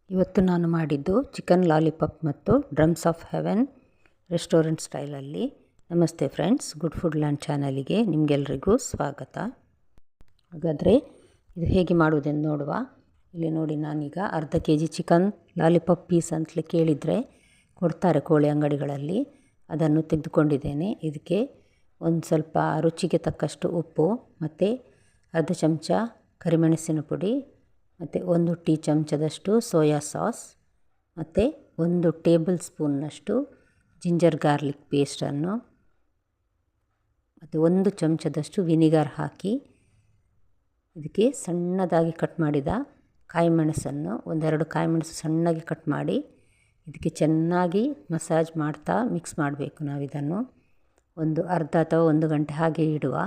ಇವತ್ತು ನಾನು ಮಾಡಿದ್ದು ಚಿಕನ್ ಲಾಲಿಪಾಪ್ ಮತ್ತು ಡ್ರಮ್ಸ್ ಆಫ್ ಹೆವೆನ್ ರೆಸ್ಟೋರೆಂಟ್ ಸ್ಟೈಲಲ್ಲಿ. ನಮಸ್ತೆ ಫ್ರೆಂಡ್ಸ್, ಗುಡ್ ಫುಡ್ ಲ್ಯಾಂಡ್ ಚಾನಲಿಗೆ ನಿಮಗೆಲ್ರಿಗೂ ಸ್ವಾಗತ. ಹಾಗಾದರೆ ಇದು ಹೇಗೆ ಮಾಡುವುದೆಂದು ನೋಡುವ. ಇಲ್ಲಿ ನೋಡಿ, ನಾನೀಗ ಅರ್ಧ kg ಚಿಕನ್ ಲಾಲಿಪಾಪ್ ಪೀಸ್ ಅಂತಲೇ ಕೇಳಿದರೆ ಕೊಡ್ತಾರೆ ಕೋಳಿ ಅಂಗಡಿಗಳಲ್ಲಿ, ಅದನ್ನು ತೆಗೆದುಕೊಂಡಿದ್ದೇನೆ. ಇದಕ್ಕೆ ಒಂದು ಸ್ವಲ್ಪ ರುಚಿಗೆ ತಕ್ಕಷ್ಟು ಉಪ್ಪು ಮತ್ತು ಅರ್ಧ ಚಮಚ ಕರಿಮೆಣಸಿನ ಪುಡಿ ಮತ್ತು 1 ಟೀ ಚಮಚದಷ್ಟು ಸೋಯಾ ಸಾಸ್ ಮತ್ತು 1 ಟೇಬಲ್ ಸ್ಪೂನ್ನಷ್ಟು ಜಿಂಜರ್ ಗಾರ್ಲಿಕ್ ಪೇಸ್ಟನ್ನು ಮತ್ತು 1 ಚಮಚದಷ್ಟು ವಿನಿಗರ್ ಹಾಕಿ ಇದಕ್ಕೆ ಸಣ್ಣದಾಗಿ ಕಟ್ ಮಾಡಿದ ಕಾಯಿಮೆಣಸನ್ನು, 1-2 ಕಾಯಿಮೆಣಸು ಸಣ್ಣಗೆ ಕಟ್ ಮಾಡಿ ಇದಕ್ಕೆ ಚೆನ್ನಾಗಿ ಮಸಾಜ್ ಮಾಡ್ತಾ ಮಿಕ್ಸ್ ಮಾಡಬೇಕು. ನಾವಿದನ್ನು ಒಂದು ಅರ್ಧ ಅಥವಾ 1 ಗಂಟೆ ಹಾಗೆ ಇಡುವ.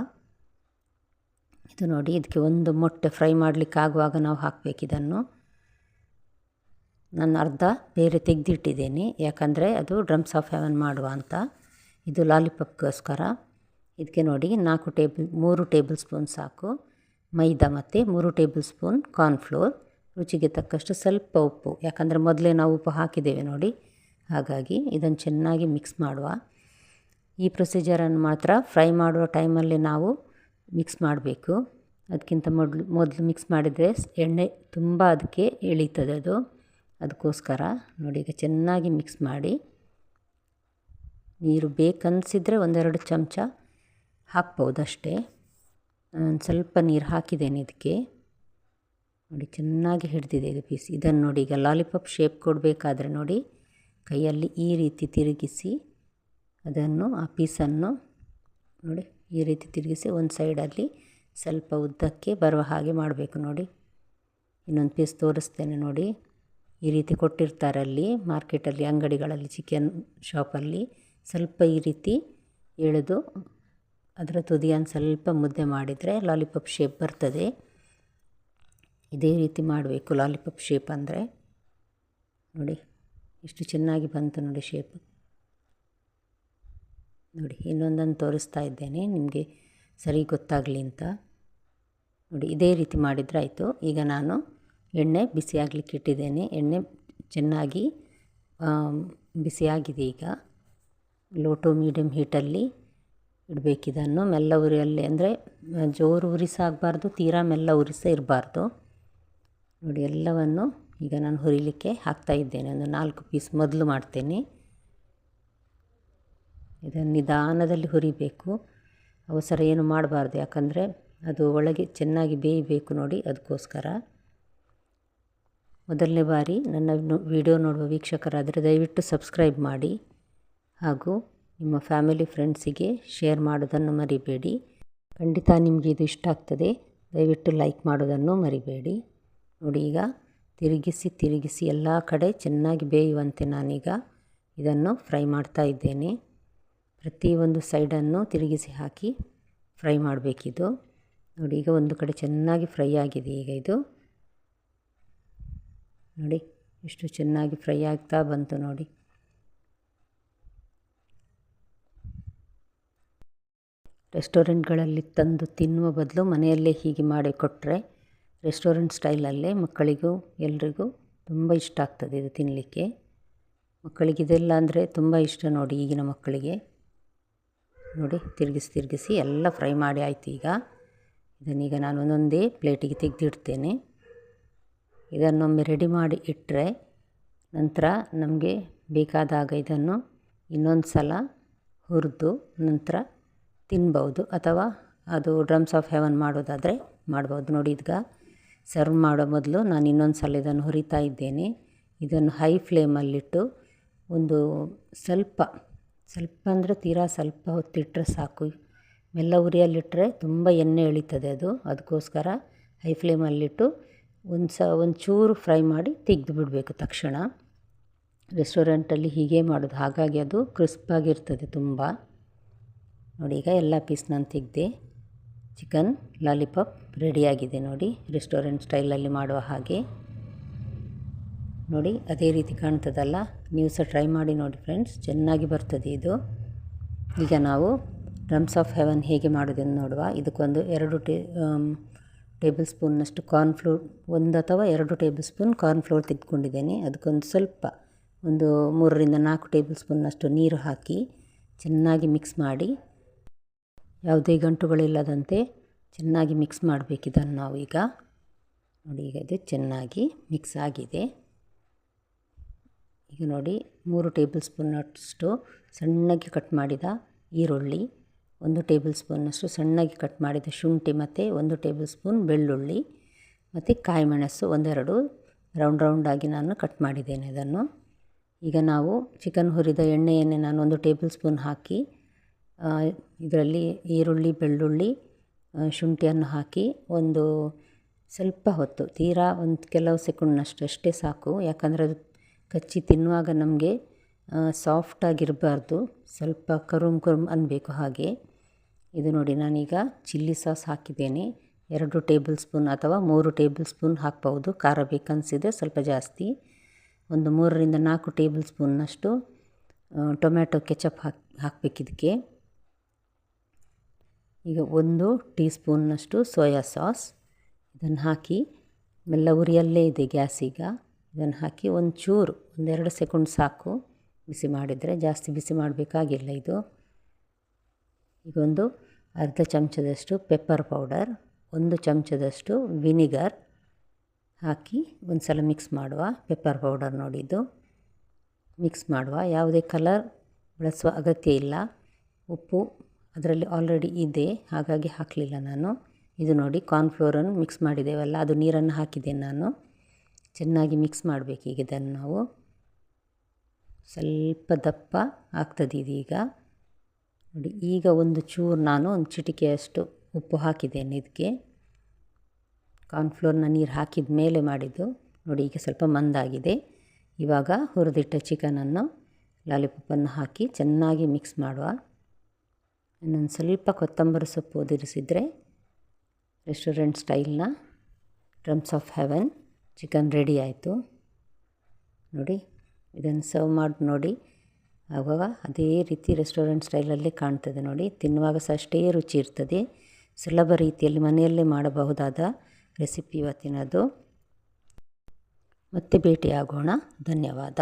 ಇದು ನೋಡಿ, ಇದಕ್ಕೆ 1 ಮೊಟ್ಟೆ ಫ್ರೈ ಮಾಡಲಿಕ್ಕೆ ಆಗುವಾಗ ನಾವು ಹಾಕಬೇಕಿದನ್ನು. ನಾನು ಅರ್ಧ ಬೇರೆ ತೆಗೆದಿಟ್ಟಿದ್ದೇನೆ, ಯಾಕಂದರೆ ಅದು ಡ್ರಮ್ಸ್ ಆಫ್ ಹೆವೆನ್ ಮಾಡುವ ಅಂತ. ಇದು ಲಾಲಿಪಾಪ್ಗೋಸ್ಕರ. ಇದಕ್ಕೆ ನೋಡಿ 3 ಟೇಬಲ್ ಸ್ಪೂನ್ ಸಾಕು ಮೈದಾ ಮತ್ತು 3 ಟೇಬಲ್ ಸ್ಪೂನ್ ಕಾರ್ನ್ಫ್ಲೋರ್, ರುಚಿಗೆ ತಕ್ಕಷ್ಟು ಸ್ವಲ್ಪ ಉಪ್ಪು, ಯಾಕಂದರೆ ಮೊದಲೇ ನಾವು ಉಪ್ಪು ಹಾಕಿದ್ದೇವೆ ನೋಡಿ, ಹಾಗಾಗಿ ಇದನ್ನು ಚೆನ್ನಾಗಿ ಮಿಕ್ಸ್ ಮಾಡುವ. ಈ ಪ್ರೊಸೀಜರನ್ನು ಮಾತ್ರ ಫ್ರೈ ಮಾಡುವ ಟೈಮಲ್ಲಿ ನಾವು ಮಿಕ್ಸ್ ಮಾಡಬೇಕು. ಅದಕ್ಕಿಂತ ಮೊದಲು ಮಿಕ್ಸ್ ಮಾಡಿದರೆ ಎಣ್ಣೆ ತುಂಬ ಅದಕ್ಕೆ ಎಳೀತದೆ ಅದಕ್ಕೋಸ್ಕರ ನೋಡಿ. ಈಗ ಚೆನ್ನಾಗಿ ಮಿಕ್ಸ್ ಮಾಡಿ, ನೀರು ಬೇಕನ್ನಿಸಿದರೆ 1-2 ಚಮಚ ಹಾಕ್ಬೋದಷ್ಟೇ. ನಾನು ಸ್ವಲ್ಪ ನೀರು ಹಾಕಿದ್ದೇನೆ ಇದಕ್ಕೆ. ನೋಡಿ, ಚೆನ್ನಾಗಿ ಹಿಡಿದಿದೆ ಇದು ಪೀಸ್. ಇದನ್ನು ನೋಡಿ, ಈಗ ಲಾಲಿಪಾಪ್ ಶೇಪ್ ಕೊಡಬೇಕಾದ್ರೆ ನೋಡಿ, ಕೈಯಲ್ಲಿ ಈ ರೀತಿ ತಿರುಗಿಸಿ ಅದನ್ನು, ಆ ಪೀಸನ್ನು ನೋಡಿ ಈ ರೀತಿ ತಿರುಗಿಸಿ ಒಂದು ಸೈಡಲ್ಲಿ ಸ್ವಲ್ಪ ಉದ್ದಕ್ಕೆ ಬರುವ ಹಾಗೆ ಮಾಡಬೇಕು ನೋಡಿ. ಇನ್ನೊಂದು ಪೀಸ್ ತೋರಿಸ್ತೇನೆ ನೋಡಿ. ಈ ರೀತಿ ಕೊಟ್ಟಿರ್ತಾರೆ ಅಲ್ಲಿ ಮಾರ್ಕೆಟಲ್ಲಿ, ಅಂಗಡಿಗಳಲ್ಲಿ, ಚಿಕನ್ ಶಾಪಲ್ಲಿ. ಸ್ವಲ್ಪ ಈ ರೀತಿ ಎಳೆದು ಅದರ ತುದಿಯನ್ನು ಸ್ವಲ್ಪ ಮುದ್ದೆ ಮಾಡಿದರೆ ಲಾಲಿಪಾಪ್ ಶೇಪ್ ಬರ್ತದೆ. ಇದೇ ರೀತಿ ಮಾಡಬೇಕು ಲಾಲಿಪಾಪ್ ಶೇಪ್ ಅಂದರೆ. ನೋಡಿ ಎಷ್ಟು ಚೆನ್ನಾಗಿ ಬಂತು ನೋಡಿ ಶೇಪ್. ನೋಡಿ, ಇನ್ನೊಂದನ್ನು ತೋರಿಸ್ತಾ ಇದ್ದೇನೆ ನಿಮಗೆ ಸರಿ ಗೊತ್ತಾಗಲಿ ಅಂತ. ನೋಡಿ, ಇದೇ ರೀತಿ ಮಾಡಿದರೆ ಆಯಿತು. ಈಗ ನಾನು ಎಣ್ಣೆ ಬಿಸಿಯಾಗಲಿಕ್ಕೆ ಇಟ್ಟಿದ್ದೇನೆ. ಎಣ್ಣೆ ಚೆನ್ನಾಗಿ ಬಿಸಿಯಾಗಿದೆ. ಈಗ ಲೋ ಟು ಮೀಡಿಯಮ್ ಹೀಟಲ್ಲಿ ಇಡಬೇಕಿದನ್ನು. ಮೆಲ್ಲ ಉರಿಯಲ್ಲಿ, ಅಂದರೆ ಜೋರು ಉರಿಸಾಗಬಾರ್ದು, ತೀರಾ ಮೆಲ್ಲ ಉರಿಸ ಇರಬಾರ್ದು. ನೋಡಿ, ಎಲ್ಲವನ್ನು ಈಗ ನಾನು ಹುರಿಲಿಕ್ಕೆ ಹಾಕ್ತಾಯಿದ್ದೇನೆ. ಒಂದು 4 ಪೀಸ್ ಮೊದಲು ಮಾಡ್ತೇನೆ. ಇದನ್ನು ನಿಧಾನದಲ್ಲಿ ಹುರಿಬೇಕು, ಅವಸರ ಏನು ಮಾಡಬಾರ್ದು, ಯಾಕಂದರೆ ಅದು ಒಳಗೆ ಚೆನ್ನಾಗಿ ಬೇಯಬೇಕು ನೋಡಿ, ಅದಕ್ಕೋಸ್ಕರ. ಮೊದಲನೇ ಬಾರಿ ನನ್ನ ವಿಡಿಯೋ ನೋಡುವ ವೀಕ್ಷಕರಾದರೆ ದಯವಿಟ್ಟು ಸಬ್ಸ್ಕ್ರೈಬ್ ಮಾಡಿ, ಹಾಗೂ ನಿಮ್ಮ ಫ್ಯಾಮಿಲಿ ಫ್ರೆಂಡ್ಸಿಗೆ ಶೇರ್ ಮಾಡೋದನ್ನು ಮರಿಬೇಡಿ. ಖಂಡಿತ ನಿಮಗೆ ಇದು ಇಷ್ಟ ಆಗ್ತದೆ. ದಯವಿಟ್ಟು ಲೈಕ್ ಮಾಡೋದನ್ನು ಮರಿಬೇಡಿ. ನೋಡಿ, ಈಗ ತಿರುಗಿಸಿ ಎಲ್ಲ ಕಡೆ ಚೆನ್ನಾಗಿ ಬೇಯುವಂತೆ ನಾನೀಗ ಇದನ್ನು ಫ್ರೈ ಮಾಡ್ತಾ ಇದ್ದೇನೆ. ಪ್ರತಿಯೊಂದು ಸೈಡನ್ನು ತಿರುಗಿಸಿ ಹಾಕಿ ಫ್ರೈ ಮಾಡಬೇಕಿದು. ನೋಡಿ, ಈಗ ಒಂದು ಕಡೆ ಚೆನ್ನಾಗಿ ಫ್ರೈ ಆಗಿದೆ. ಈಗ ಇದು ನೋಡಿ ಎಷ್ಟು ಚೆನ್ನಾಗಿ ಫ್ರೈ ಆಗ್ತಾ ಬಂತು ನೋಡಿ. ರೆಸ್ಟೋರೆಂಟ್ಗಳಲ್ಲಿ ತಂದು ತಿನ್ನುವ ಬದಲು ಮನೆಯಲ್ಲೇ ಹೀಗೆ ಮಾಡಿ ಕೊಟ್ಟರೆ ರೆಸ್ಟೋರೆಂಟ್ ಸ್ಟೈಲಲ್ಲೇ ಮಕ್ಕಳಿಗೂ ಎಲ್ರಿಗೂ ತುಂಬ ಇಷ್ಟ ಆಗ್ತದೆ ಇದು ತಿನ್ನಲಿಕ್ಕೆ. ಮಕ್ಕಳಿಗಿದೆಲ್ಲ ಅಂದರೆ ತುಂಬ ಇಷ್ಟ ನೋಡಿ, ಈಗಿನ ಮಕ್ಕಳಿಗೆ. ನೋಡಿ, ತಿರುಗಿಸಿ ಎಲ್ಲ ಫ್ರೈ ಮಾಡಿ ಆಯಿತು. ಈಗ ಇದನ್ನೀಗ ನಾನು ಒಂದೊಂದೇ ಪ್ಲೇಟಿಗೆ ತೆಗೆದಿಡ್ತೇನೆ. ಇದನ್ನೊಮ್ಮೆ ರೆಡಿ ಮಾಡಿ ಇಟ್ಟರೆ ನಂತರ ನಮಗೆ ಬೇಕಾದಾಗ ಇದನ್ನು ಇನ್ನೊಂದು ಸಲ ಹುರಿದು ನಂತರ ತಿನ್ಬೋದು, ಅಥವಾ ಅದು ಡ್ರಮ್ಸ್ ಆಫ್ ಹೆವೆನ್ ಮಾಡೋದಾದರೆ ಮಾಡ್ಬೋದು. ನೋಡಿ, ಈಗ ಸರ್ವ್ ಮಾಡೋ ಮೊದಲು ನಾನು ಇನ್ನೊಂದು ಸಲ ಇದನ್ನು ಹುರಿತಾ ಇದ್ದೇನೆ. ಇದನ್ನು ಹೈ ಫ್ಲೇಮಲ್ಲಿಟ್ಟು ಒಂದು ಸ್ವಲ್ಪ ಅಂದರೆ ತೀರಾ ಸ್ವಲ್ಪ ಹೊತ್ತಿಟ್ಟರೆ ಸಾಕು. ಮೆಲ್ಲ ಉರಿಯಲ್ಲಿಟ್ಟರೆ ತುಂಬ ಎಣ್ಣೆ ಎಳೀತದೆ ಅದಕ್ಕೋಸ್ಕರ ಹೈ ಫ್ಲೇಮಲ್ಲಿಟ್ಟು ಒಂಚೂರು ಫ್ರೈ ಮಾಡಿ ತೆಗೆದು ಬಿಡಬೇಕು ತಕ್ಷಣ. ರೆಸ್ಟೋರೆಂಟಲ್ಲಿ ಹೀಗೆ ಮಾಡೋದು, ಹಾಗಾಗಿ ಅದು ಕ್ರಿಸ್ಪಾಗಿರ್ತದೆ ತುಂಬ. ನೋಡಿ, ಈಗ ಎಲ್ಲ ಪೀಸ್ ನಾನು ತೆಗೆದೆ. ಚಿಕನ್ ಲಾಲಿಪಾಪ್ ರೆಡಿಯಾಗಿದೆ ನೋಡಿ, ರೆಸ್ಟೋರೆಂಟ್ ಸ್ಟೈಲಲ್ಲಿ ಮಾಡುವ ಹಾಗೆ. ನೋಡಿ, ಅದೇ ರೀತಿ ಕಾಣ್ತದಲ್ಲ. ನೀವು ಸಹ ಟ್ರೈ ಮಾಡಿ ನೋಡಿ ಫ್ರೆಂಡ್ಸ್, ಚೆನ್ನಾಗಿ ಬರ್ತದೆ ಇದು. ಈಗ ನಾವು ಡ್ರಮ್ಸ್ ಆಫ್ ಹೆವೆನ್ ಹೇಗೆ ಮಾಡೋದನ್ನು ನೋಡುವ. ಇದಕ್ಕೊಂದು 2 ಟೇಬಲ್ ಸ್ಪೂನ್ನಷ್ಟು ಕಾರ್ನ್ಫ್ಲೋರ್, 1 ಅಥವಾ 2 ಟೇಬಲ್ ಸ್ಪೂನ್ ಕಾರ್ನ್ಫ್ಲೋರ್ ತೆಗೆದುಕೊಂಡಿದ್ದೇನೆ. ಅದಕ್ಕೊಂದು ಸ್ವಲ್ಪ ಒಂದು 3 ರಿಂದ 4 ಟೇಬಲ್ ಸ್ಪೂನ್ನಷ್ಟು ನೀರು ಹಾಕಿ ಚೆನ್ನಾಗಿ ಮಿಕ್ಸ್ ಮಾಡಿ, ಯಾವುದೇ ಗಂಟುಗಳಿಲ್ಲದಂತೆ ಚೆನ್ನಾಗಿ ಮಿಕ್ಸ್ ಮಾಡಬೇಕು ಇದನ್ನು ನಾವು ಈಗ. ನೋಡಿ, ಈಗ ಇದು ಚೆನ್ನಾಗಿ ಮಿಕ್ಸ್ ಆಗಿದೆ. ಈಗ ನೋಡಿ, 3 ಟೇಬಲ್ ಸ್ಪೂನ್ನಷ್ಟು ಸಣ್ಣಗೆ ಕಟ್ ಮಾಡಿದ ಈರುಳ್ಳಿ, 1 ಟೇಬಲ್ ಸ್ಪೂನ್ನಷ್ಟು ಸಣ್ಣಗೆ ಕಟ್ ಮಾಡಿದ ಶುಂಠಿ ಮತ್ತು 1 ಟೇಬಲ್ ಸ್ಪೂನ್ ಬೆಳ್ಳುಳ್ಳಿ ಮತ್ತು ಕಾಯಿ ಮೆಣಸು 1-2 ರೌಂಡಾಗಿ ನಾನು ಕಟ್ ಮಾಡಿದ್ದೇನೆ ಅದನ್ನು. ಈಗ ನಾವು ಚಿಕನ್ ಹುರಿದ ಎಣ್ಣೆಯನ್ನೇ ನಾನು 1 ಟೇಬಲ್ ಸ್ಪೂನ್ ಹಾಕಿ ಇದರಲ್ಲಿ ಈರುಳ್ಳಿ, ಬೆಳ್ಳುಳ್ಳಿ, ಶುಂಠಿಯನ್ನು ಹಾಕಿ ಒಂದು ಸ್ವಲ್ಪ ಹೊತ್ತು, ತೀರಾ ಒಂದು ಕೆಲವು ಸೆಕೆಂಡ್ನಷ್ಟು ಅಷ್ಟೇ ಸಾಕು. ಯಾಕಂದರೆ ಅದು ಕಚ್ಚಿ ತಿನ್ನುವಾಗ ನಮಗೆ ಸಾಫ್ಟಾಗಿರಬಾರ್ದು, ಸ್ವಲ್ಪ ಕರುಮ್ ಅನ್ನಬೇಕು ಹಾಗೆ. ಇದು ನೋಡಿ, ನಾನೀಗ ಚಿಲ್ಲಿ ಸಾಸ್ ಹಾಕಿದ್ದೇನೆ. 2 ಟೇಬಲ್ ಸ್ಪೂನ್ ಅಥವಾ 3 ಟೇಬಲ್ ಸ್ಪೂನ್ ಹಾಕ್ಬೋದು, ಖಾರ ಬೇಕನ್ನಿಸಿದರೆ ಸ್ವಲ್ಪ ಜಾಸ್ತಿ. ಒಂದು 3 ರಿಂದ 4 ಟೇಬಲ್ ಸ್ಪೂನ್ನಷ್ಟು ಟೊಮ್ಯಾಟೊ ಕೆಚಪ್ ಹಾಕಬೇಕಿದ್ದಕ್ಕೆ. ಈಗ 1 ಟೀ ಸ್ಪೂನ್ನಷ್ಟು ಸೋಯಾ ಸಾಸ್, ಇದನ್ನು ಹಾಕಿ ಮೆಲ್ಲ ಉರಿಯಲ್ಲೇ ಇದೆ ಗ್ಯಾಸ್. ಈಗ ಇದನ್ನು ಹಾಕಿ ಒಂಚೂರು 1-2 ಸೆಕೆಂಡ್ ಸಾಕು ಬಿಸಿ ಮಾಡಿದರೆ, ಜಾಸ್ತಿ ಬಿಸಿ ಮಾಡಬೇಕಾಗಿಲ್ಲ ಇದು. ಈಗ ಒಂದು ಅರ್ಧ ಚಮಚದಷ್ಟು ಪೆಪ್ಪರ್ ಪೌಡರ್, 1 ಚಮಚದಷ್ಟು ವಿನಿಗರ್ ಹಾಕಿ ಒಂದು ಸಲ ಮಿಕ್ಸ್ ಮಾಡುವ. ಪೆಪ್ಪರ್ ಪೌಡರ್ ನೋಡಿ, ಇದು ಮಿಕ್ಸ್ ಮಾಡುವ. ಯಾವುದೇ ಕಲರ್ ಬಳಸುವ ಅಗತ್ಯ ಇಲ್ಲ. ಉಪ್ಪು ಅದರಲ್ಲಿ ಆಲ್ರೆಡಿ ಇದೆ, ಹಾಗಾಗಿ ಹಾಕಲಿಲ್ಲ ನಾನು. ಇದು ನೋಡಿ, ಕಾರ್ನ್ಫ್ಲೋರನ್ನು ಮಿಕ್ಸ್ ಮಾಡಿದ್ದೇವಲ್ಲ, ಅದು ನೀರನ್ನು ಹಾಕಿದ್ದೇನೆ ನಾನು. ಚೆನ್ನಾಗಿ ಮಿಕ್ಸ್ ಮಾಡಬೇಕು. ಈಗ ಇದನ್ನು ನಾವು ಸ್ವಲ್ಪ ದಪ್ಪ ಆಗ್ತದೆ ಇದೀಗ ನೋಡಿ. ಈಗ ಒಂದು ಚೂರು ನಾನು ಒಂದು ಚಿಟಿಕೆಯಷ್ಟು ಉಪ್ಪು ಹಾಕಿದ್ದೇನೆ ಇದಕ್ಕೆ. ಕಾರ್ನ್ಫ್ಲೋರ್ನ ನೀರು ಹಾಕಿದ ಮೇಲೆ ಮಾಡಿದ್ದು ನೋಡಿ. ಈಗ ಸ್ವಲ್ಪ ಮಂದಾಗಿದೆ. ಇವಾಗ ಹುರಿದಿಟ್ಟ ಚಿಕನನ್ನು, ಲಾಲಿಪಾಪನ್ನು ಹಾಕಿ ಚೆನ್ನಾಗಿ ಮಿಕ್ಸ್ ಮಾಡುವ. ಇನ್ನೊಂದು ಸ್ವಲ್ಪ ಕೊತ್ತಂಬರಿ ಸೊಪ್ಪು ಉದುರಿಸಿದರೆ ರೆಸ್ಟೋರೆಂಟ್ ಸ್ಟೈಲ್ನ drums of heaven chicken ready ಆಯಿತು ನೋಡಿ. ಇದನ್ನು ಸರ್ವ್ ಮಾಡಿ ನೋಡಿ, ಆವಾಗ ಅದೇ ರೀತಿ ರೆಸ್ಟೋರೆಂಟ್ ಸ್ಟೈಲಲ್ಲೇ ಕಾಣ್ತದೆ ನೋಡಿ. ತಿನ್ನುವಾಗ ಸಹ ಅಷ್ಟೇ ರುಚಿ ಇರ್ತದೆ. ಸುಲಭ ರೀತಿಯಲ್ಲಿ ಮನೆಯಲ್ಲೇ ಮಾಡಬಹುದಾದ ರೆಸಿಪಿ ಇವತ್ತಿನದು. ಮತ್ತೆ ಭೇಟಿಯಾಗೋಣ. ಧನ್ಯವಾದ.